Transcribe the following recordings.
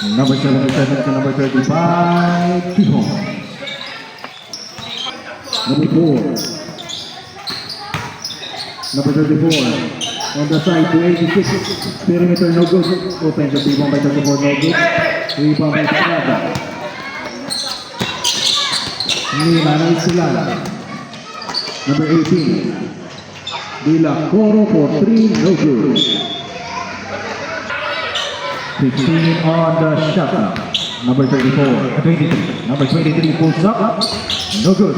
Number 77 to number 35, Tihon. Number 4. Number 34. On the side to 86. Perimeter no good. Offensive rebound by 34 no good. Rebound by Estrada. Nila Naisilala. Number 18. Dila Coro for 3 no good. 15 on the shot clock. Number 34, 23. Number 23 pulls up. No good.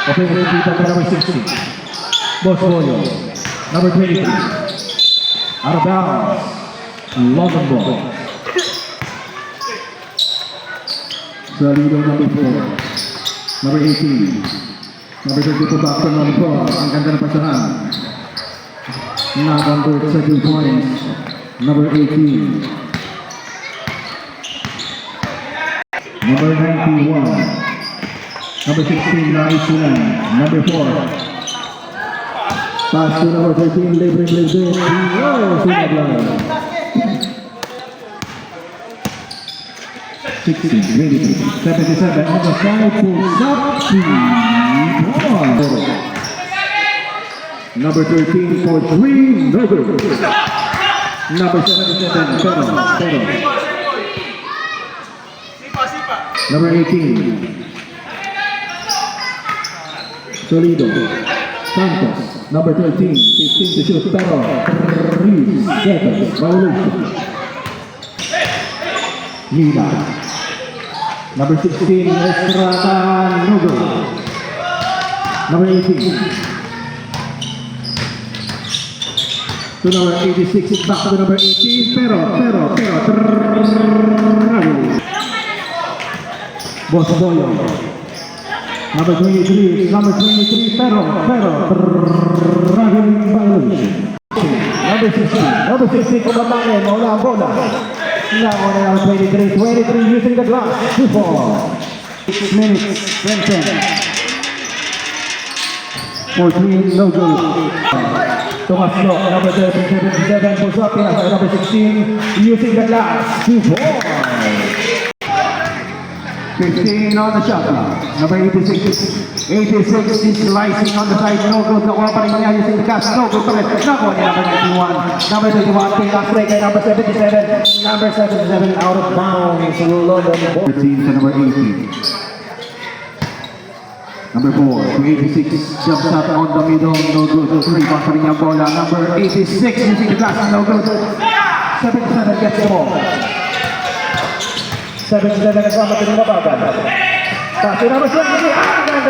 Offensive rebound by number 60. Bosboyo. Number 23. Out of bounds. Long ball. Salido number 4. Number 18. Number 34 back to number 4. Ang ganda ng pasahan. Nag-convert sa 2 points. Number 18. Number 91. Number 16, Naisulan. Number 4. Pass to number 13, Libre. Oh, Sinablan. 16, ready. 77 on the side, pulls up. Number 13 for 3, no good. Number 77, Pero. Number 18, Solido. Santos. Number 13, 15 to shoot, Pero. 3 seconds, violation. Lila. Number 16, Estrada, no good. Number 18. To number 86, back to number 18, Pero. Bosboyo. Number 23, Pero. Dragon violation. Number 16, kumatangin, maula ang bola. Now on around 23 using the glass. 6 minutes, 10. 14, no good. Tomaslo, number 77, pulls up, number 16, using the glass. 2 points. 15 on the shot clock. Number 86 is slicing on the side. No good. Nakuha pa rin niya using the cast. No good pa rin. Nakuha niya number 91. Number 21, pinlock break kay number 77. Number 77 out of bounds. London. 13 to number 18. Number 4 to 86. Jump shot on the middle. No good. Rebound pa rin niya bola. Number 86 using the cast. No good. 77 gets the ball. 77 kasama din na bagal. Kasi naman siya, ang ganda